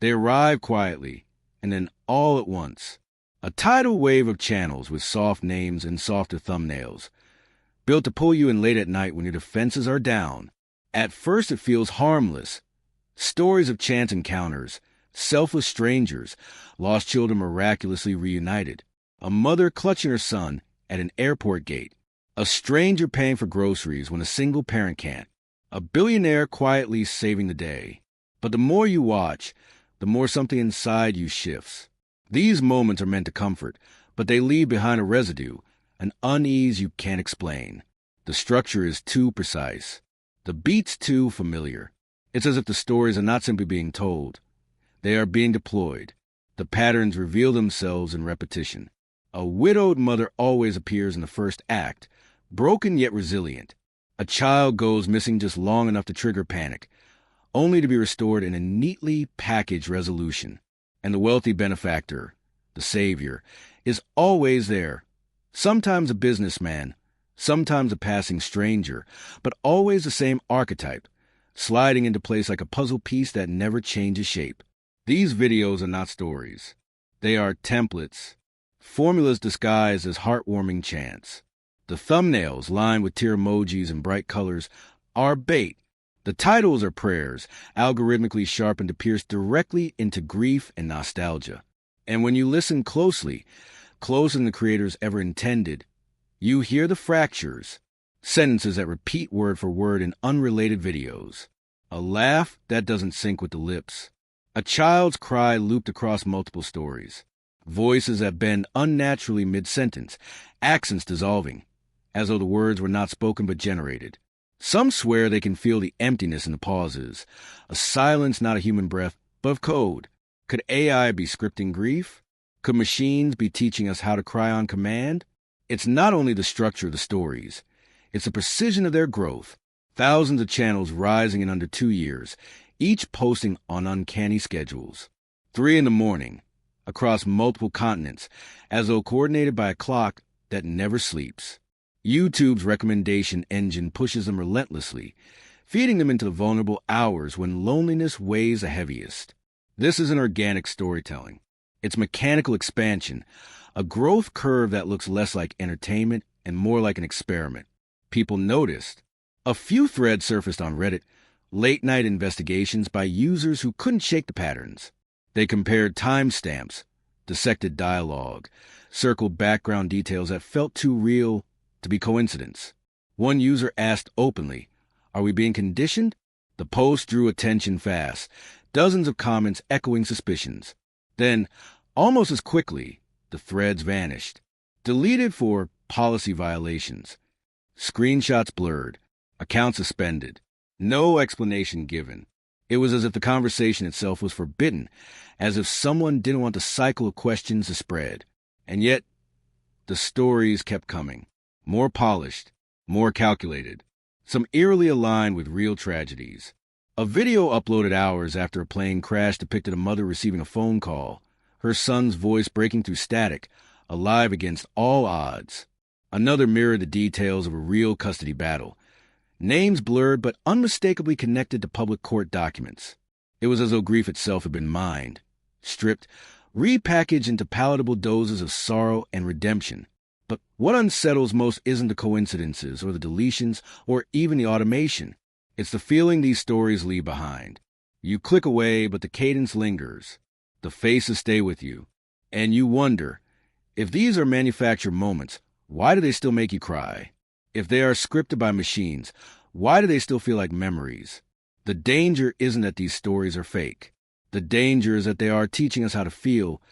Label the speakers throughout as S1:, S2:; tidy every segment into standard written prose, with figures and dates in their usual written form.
S1: They arrive quietly, and then all at once. A tidal wave of channels with soft names and softer thumbnails, built to pull you in late at night when your defenses are down. At first it feels harmless. Stories of chance encounters, selfless strangers, lost children miraculously reunited, a mother clutching her son at an airport gate, a stranger paying for groceries when a single parent can't, a billionaire quietly saving the day. But the more you watch, the more something inside you shifts. These moments are meant to comfort, but they leave behind a residue, an unease you can't explain. The structure is too precise. The beats too familiar. It's as if the stories are not simply being told. They are being deployed. The patterns reveal themselves in repetition. A widowed mother always appears in the first act, broken yet resilient. A child goes missing just long enough to trigger panic, only to be restored in a neatly packaged resolution. And the wealthy benefactor, the savior, is always there. Sometimes a businessman, sometimes a passing stranger, but always the same archetype, sliding into place like a puzzle piece that never changes shape. These videos are not stories. They are templates, formulas disguised as heartwarming chants. The thumbnails, lined with tear emojis and bright colors, are bait. The titles are prayers, algorithmically sharpened to pierce directly into grief and nostalgia. And when you listen closely, closer than the creators ever intended, you hear the fractures, sentences that repeat word for word in unrelated videos, a laugh that doesn't sync with the lips, a child's cry looped across multiple stories, voices that bend unnaturally mid-sentence, accents dissolving, as though the words were not spoken but generated. Some swear they can feel the emptiness in the pauses, a silence not a human breath, but of code. Could AI be scripting grief? Could machines be teaching us how to cry on command? It's not only the structure of the stories, it's the precision of their growth. Thousands of channels rising in under 2 years, each posting on uncanny schedules. 3 a.m, across multiple continents, as though coordinated by a clock that never sleeps. YouTube's recommendation engine pushes them relentlessly, feeding them into the vulnerable hours when loneliness weighs the heaviest. This isn't organic storytelling. It's mechanical expansion, a growth curve that looks less like entertainment and more like an experiment. People noticed. A few threads surfaced on Reddit, late-night investigations by users who couldn't shake the patterns. They compared timestamps, dissected dialogue, circled background details that felt too real to be coincidence. One user asked openly, "Are we being conditioned?" The post drew attention fast, dozens of comments echoing suspicions. Then, almost as quickly, the threads vanished, deleted for policy violations. Screenshots blurred, accounts suspended, no explanation given. It was as if the conversation itself was forbidden, as if someone didn't want the cycle of questions to spread. And yet, the stories kept coming. More polished, more calculated, some eerily aligned with real tragedies. A video uploaded hours after a plane crash depicted a mother receiving a phone call, her son's voice breaking through static, alive against all odds. Another mirrored the details of a real custody battle, names blurred but unmistakably connected to public court documents. It was as though grief itself had been mined, stripped, repackaged into palatable doses of sorrow and redemption. But what unsettles most isn't the coincidences or the deletions or even the automation. It's the feeling these stories leave behind. You click away, but the cadence lingers. The faces stay with you. And you wonder, if these are manufactured moments, why do they still make you cry? If they are scripted by machines, why do they still feel like memories? The danger isn't that these stories are fake. The danger is that they are teaching us how to feel,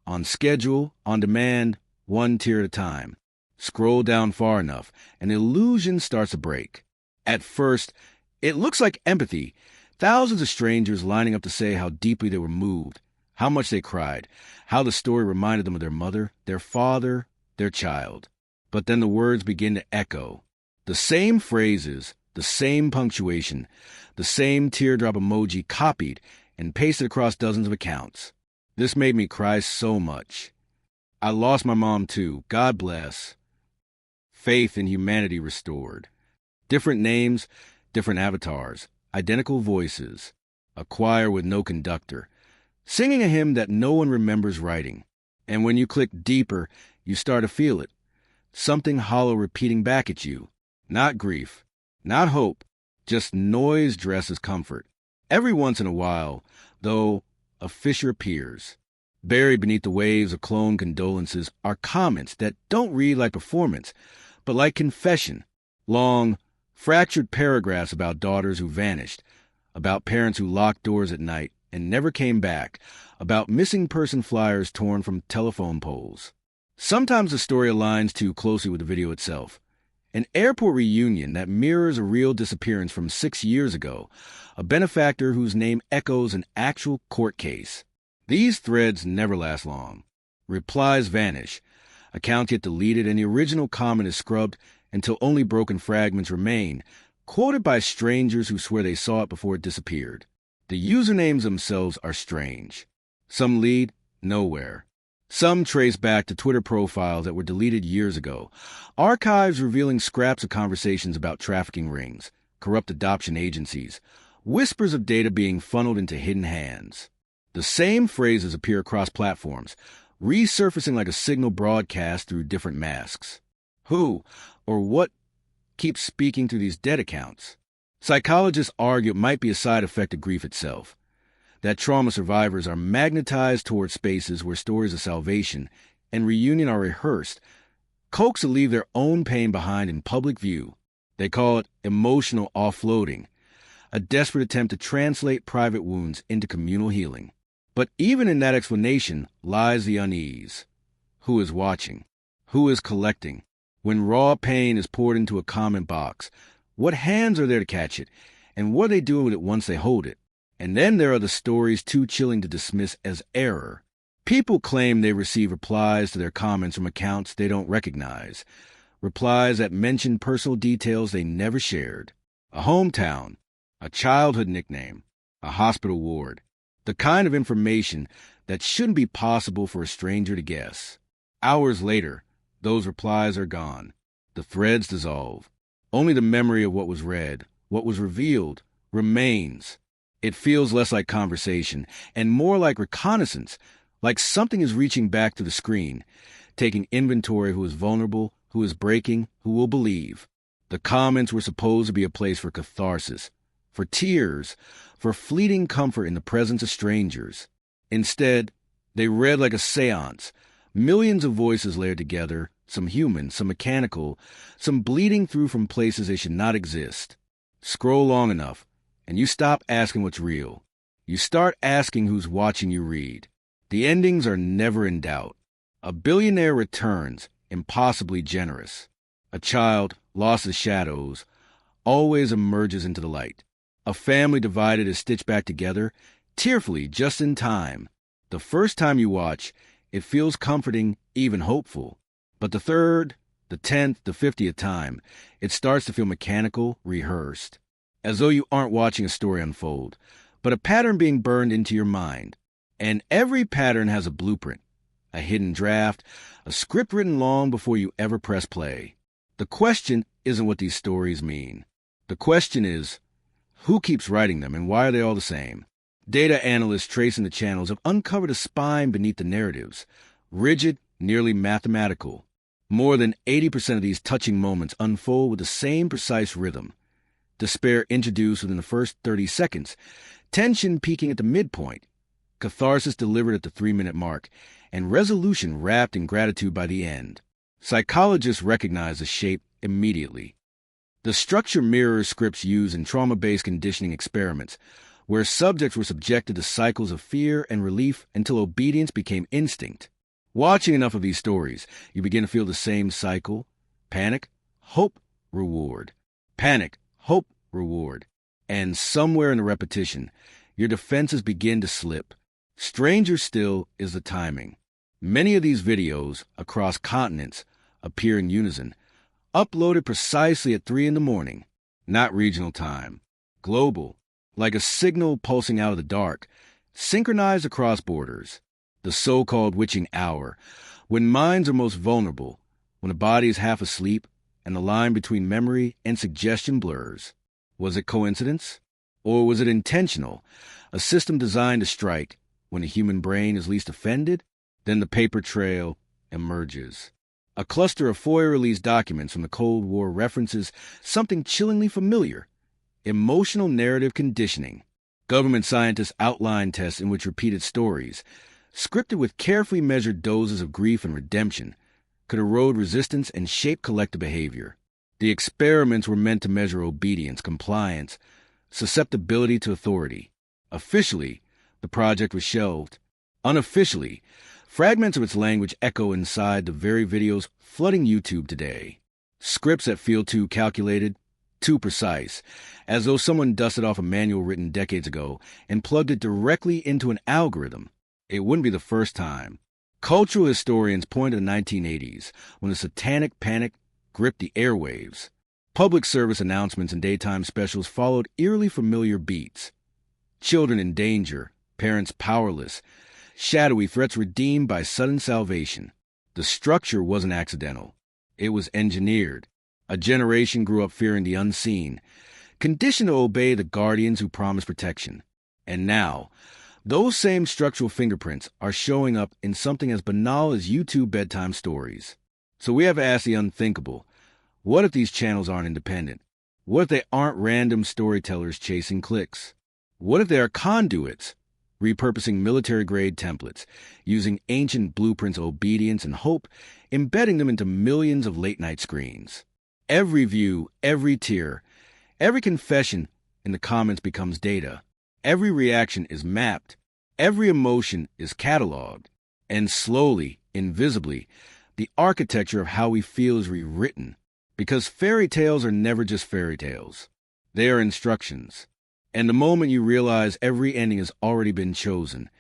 S1: on schedule, on demand, one tear at a time. Scroll down far enough, and the illusion starts to break. At first, it looks like empathy. Thousands of strangers lining up to say how deeply they were moved, how much they cried, how the story reminded them of their mother, their father, their child. But then the words begin to echo. The same phrases, the same punctuation, the same teardrop emoji copied and pasted across dozens of accounts. This made me cry so much. I lost my mom too, God bless. Faith in humanity restored. Different names, different avatars, identical voices. A choir with no conductor. singing a hymn that no one remembers writing. And when you click deeper, you start to feel it. Something hollow repeating back at you. Not grief, not hope, just noise dressed as comfort. Every once in a while, though, a fissure appears. Buried beneath the waves of clone condolences are comments that don't read like performance, but like confession. Long, fractured paragraphs about daughters who vanished, about parents who locked doors at night and never came back, about missing person flyers torn from telephone poles. Sometimes the story aligns too closely with the video itself. An airport reunion that mirrors a real disappearance from 6 years ago, a benefactor whose name echoes an actual court case. These threads never last long. Replies vanish, accounts get deleted, and the original comment is scrubbed until only broken fragments remain, quoted by strangers who swear they saw it before it disappeared. The usernames themselves are strange. Some lead nowhere. Some trace back to Twitter profiles that were deleted years ago, archives revealing scraps of conversations about trafficking rings, corrupt adoption agencies, whispers of data being funneled into hidden hands. The same phrases appear across platforms, resurfacing like a signal broadcast through different masks. Who, or what, keeps speaking through these dead accounts? Psychologists argue it might be a side effect of grief itself, that trauma survivors are magnetized toward spaces where stories of salvation and reunion are rehearsed, coaxed to leave their own pain behind in public view. They call it emotional offloading, a desperate attempt to translate private wounds into communal healing. But even in that explanation lies the unease. Who is watching? Who is collecting? When raw pain is poured into a comment box, what hands are there to catch it? And what are they doing with it once they hold it? And then there are the stories too chilling to dismiss as error. People claim they receive replies to their comments from accounts they don't recognize, replies that mention personal details they never shared. A hometown, a childhood nickname, a hospital ward. The kind of information that shouldn't be possible for a stranger to guess. Hours later, those replies are gone. The threads dissolve. Only the memory of what was read, what was revealed, remains. It feels less like conversation and more like reconnaissance, like something is reaching back to the screen, taking inventory of who is vulnerable, who is breaking, who will believe. The comments were supposed to be a place for catharsis, for tears, for fleeting comfort in the presence of strangers. Instead, they read like a seance, millions of voices layered together, some human, some mechanical, some bleeding through from places they should not exist. Scroll long enough, and you stop asking what's real. You start asking who's watching you read. The endings are never in doubt. A billionaire returns, impossibly generous. A child, lost in shadows, always emerges into the light. A family divided is stitched back together, tearfully, just in time. The first time you watch, it feels comforting, even hopeful. But the third, the 10th, the 50th time, it starts to feel mechanical, rehearsed. As though you aren't watching a story unfold, but a pattern being burned into your mind. And every pattern has a blueprint, a hidden draft, a script written long before you ever press play. The question isn't what these stories mean. The question is, who keeps writing them and why are they all the same? Data analysts tracing the channels have uncovered a spine beneath the narratives, rigid, nearly mathematical. More than 80% of these touching moments unfold with the same precise rhythm. Despair introduced within the first 30 seconds, tension peaking at the midpoint, catharsis delivered at the 3-minute mark, and resolution wrapped in gratitude by the end. Psychologists recognize the shape immediately. The structure mirrors scripts used in trauma-based conditioning experiments, where subjects were subjected to cycles of fear and relief until obedience became instinct. Watching enough of these stories, you begin to feel the same cycle: panic, hope, reward. Panic, hope, reward. And somewhere in the repetition, your defenses begin to slip. Stranger still is the timing. Many of these videos, across continents, appear in unison, uploaded precisely at 3 a.m, not regional time. Global, like a signal pulsing out of the dark, synchronized across borders. The so-called witching hour, when minds are most vulnerable, when the body is half asleep, and the line between memory and suggestion blurs. Was it coincidence? Or was it intentional, a system designed to strike when the human brain is least offended, then the paper trail emerges. A cluster of FOIA-released documents from the Cold War references something chillingly familiar: emotional narrative conditioning. Government scientists outlined tests in which repeated stories, scripted with carefully measured doses of grief and redemption, could erode resistance and shape collective behavior. The experiments were meant to measure obedience, compliance, susceptibility to authority. Officially, the project was shelved. Unofficially, fragments of its language echo inside the very videos flooding YouTube today. Scripts that feel too calculated, too precise, as though someone dusted off a manual written decades ago and plugged it directly into an algorithm. It wouldn't be the first time. Cultural historians point to the 1980s, when the satanic panic gripped the airwaves. Public service announcements and daytime specials followed eerily familiar beats. Children in danger, parents powerless, shadowy threats redeemed by sudden salvation. The structure wasn't accidental. It was engineered. A generation grew up fearing the unseen, conditioned to obey the guardians who promised protection. And now, those same structural fingerprints are showing up in something as banal as YouTube bedtime stories. So we have asked the unthinkable. What if these channels aren't independent? What if they aren't random storytellers chasing clicks? What if they are conduits, repurposing military-grade templates, using ancient blueprints of obedience and hope, embedding them into millions of late-night screens? Every view, every tear, every confession in the comments becomes data. Every reaction is mapped. Every emotion is cataloged. And slowly, invisibly, the architecture of how we feel is rewritten. Because fairy tales are never just fairy tales. They are instructions. And the moment you realize every ending has already been chosen,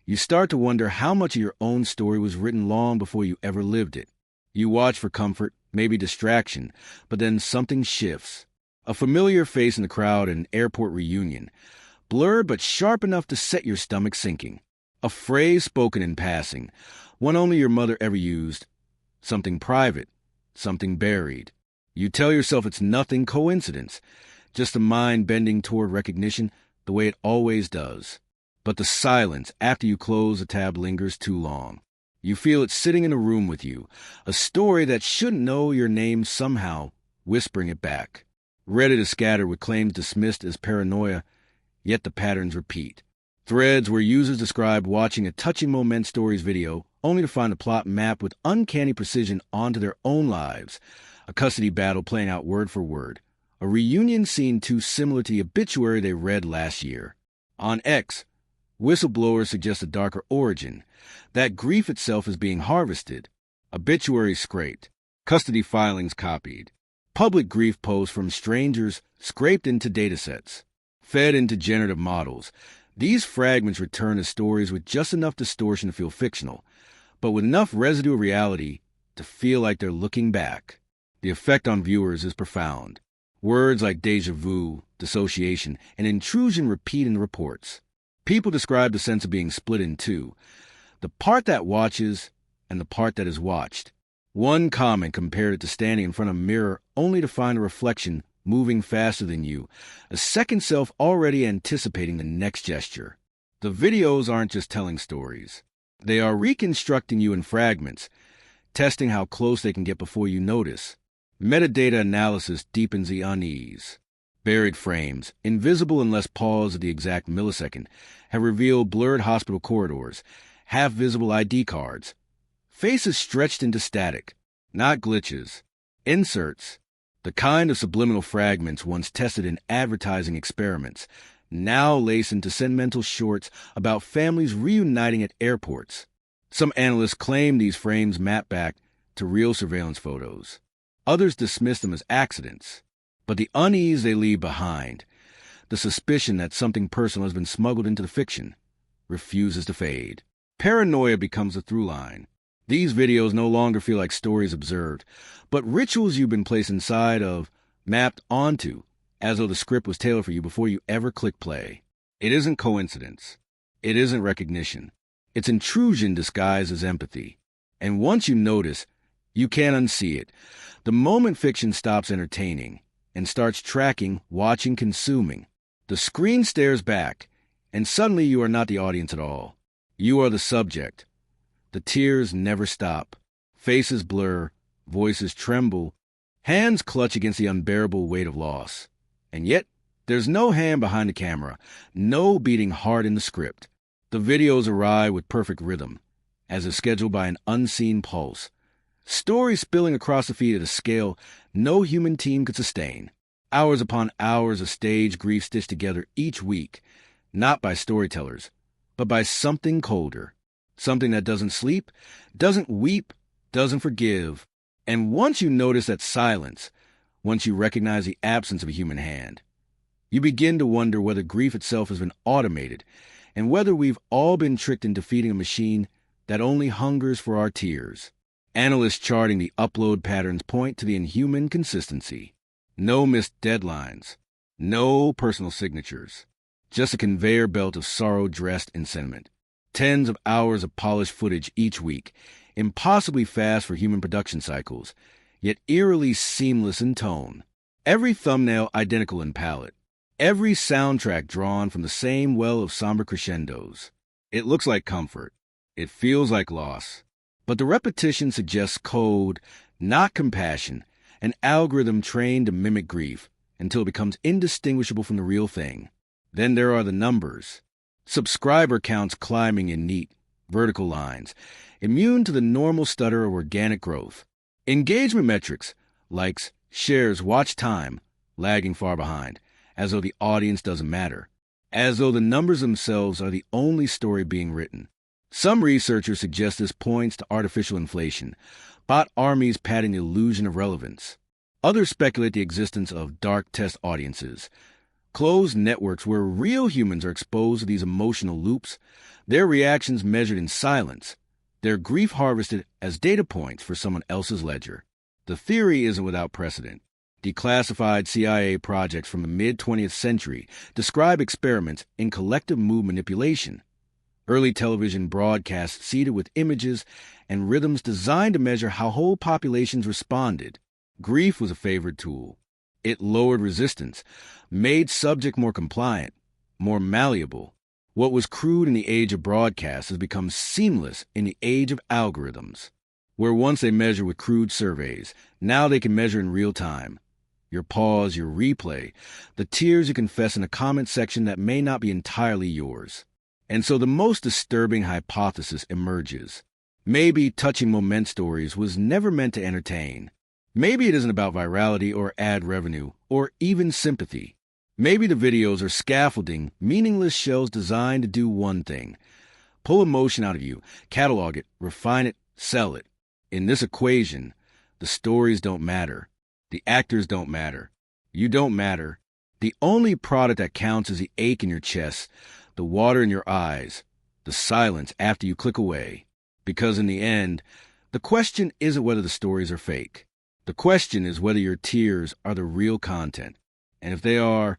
S1: you start to wonder how much of your own story was written long before you ever lived it. You watch for comfort, maybe distraction, but then something shifts. A familiar face in the crowd at an airport reunion, blurred but sharp enough to set your stomach sinking. A phrase spoken in passing, one only your mother ever used. Something private, something buried. You tell yourself it's nothing coincidence, just a mind bending toward recognition the way it always does. But the silence after you close the tab lingers too long. You feel it sitting in a room with you, a story that shouldn't know your name somehow, whispering it back. Reddit is scattered with claims dismissed as paranoia, yet the patterns repeat. Threads where users describe watching a touching Moment Stories video only to find the plot mapped with uncanny precision onto their own lives, a custody battle playing out word for word, a reunion scene too similar to the obituary they read last year. On X, whistleblowers suggest a darker origin, that grief itself is being harvested, obituaries scraped, custody filings copied, public grief posts from strangers scraped into datasets, fed into generative models. These fragments return as stories with just enough distortion to feel fictional, but with enough residue of reality to feel like they're looking back. The effect on viewers is profound. Words like déjà vu, dissociation, and intrusion repeat in the reports. People describe the sense of being split in two, the part that watches and the part that is watched. One comment compared it to standing in front of a mirror only to find a reflection moving faster than you, a second self already anticipating the next gesture. The videos aren't just telling stories. They are reconstructing you in fragments, testing how close they can get before you notice. Metadata analysis deepens the unease. Buried frames, invisible unless paused at the exact millisecond, have revealed blurred hospital corridors, half-visible ID cards, faces stretched into static, not glitches, inserts, the kind of subliminal fragments once tested in advertising experiments, now lace into sentimental shorts about families reuniting at airports. Some analysts claim these frames map back to real surveillance photos. Others dismiss them as accidents. But the unease they leave behind, the suspicion that something personal has been smuggled into the fiction, refuses to fade. Paranoia becomes a through line. These videos no longer feel like stories observed, but rituals you've been placed inside of, mapped onto, as though the script was tailored for you before you ever click play. It isn't coincidence. It isn't recognition. It's intrusion disguised as empathy. And once you notice, you can't unsee it. The moment fiction stops entertaining and starts tracking, watching, consuming. The screen stares back, and suddenly you are not the audience at all. You are the subject. The tears never stop. Faces blur, voices tremble, hands clutch against the unbearable weight of loss. And yet, there's no hand behind the camera, no beating heart in the script. The videos arrive with perfect rhythm, as if scheduled by an unseen pulse. Stories spilling across the feed at a scale no human team could sustain. Hours upon hours of stage grief stitched together each week, not by storytellers, but by something colder. Something that doesn't sleep, doesn't weep, doesn't forgive. And once you notice that silence, once you recognize the absence of a human hand, you begin to wonder whether grief itself has been automated and whether we've all been tricked into feeding a machine that only hungers for our tears. Analysts charting the upload patterns point to the inhuman consistency. No missed deadlines, no personal signatures, just a conveyor belt of sorrow dressed in sentiment. Tens of hours of polished footage each week, impossibly fast for human production cycles, yet eerily seamless in tone. Every thumbnail identical in palette. Every soundtrack drawn from the same well of somber crescendos. It looks like comfort. It feels like loss. But the repetition suggests code, not compassion, an algorithm trained to mimic grief until it becomes indistinguishable from the real thing. Then there are the numbers. Subscriber counts climbing in neat, vertical lines, immune to the normal stutter of organic growth. Engagement metrics, likes, shares, watch time, lagging far behind, as though the audience doesn't matter, as though the numbers themselves are the only story being written. Some researchers suggest this points to artificial inflation, bot armies padding the illusion of relevance. Others speculate the existence of dark test audiences, closed networks where real humans are exposed to these emotional loops, their reactions measured in silence, their grief harvested as data points for someone else's ledger. The theory isn't without precedent. Declassified CIA projects from the mid-20th century describe experiments in collective mood manipulation. Early television broadcasts seeded with images and rhythms designed to measure how whole populations responded. Grief was a favored tool. It lowered resistance, made subject more compliant, more malleable. What was crude in the age of broadcast has become seamless in the age of algorithms. Where once they measured with crude surveys, now they can measure in real time. Your pause, your replay, the tears you confess in a comment section that may not be entirely yours. And so the most disturbing hypothesis emerges. Maybe Touching Moment Stories was never meant to entertain. Maybe it isn't about virality or ad revenue or even sympathy. Maybe the videos are scaffolding, meaningless shells designed to do one thing: pull emotion out of you, catalog it, refine it, sell it. In this equation, the stories don't matter. The actors don't matter. You don't matter. The only product that counts is the ache in your chest, the water in your eyes, the silence after you click away. Because in the end, the question isn't whether the stories are fake. The question is whether your tears are the real content. And if they are,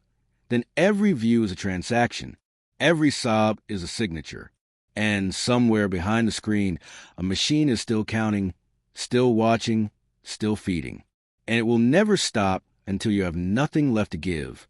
S1: then every view is a transaction. Every sob is a signature. And somewhere behind the screen, a machine is still counting, still watching, still feeding. And it will never stop until you have nothing left to give.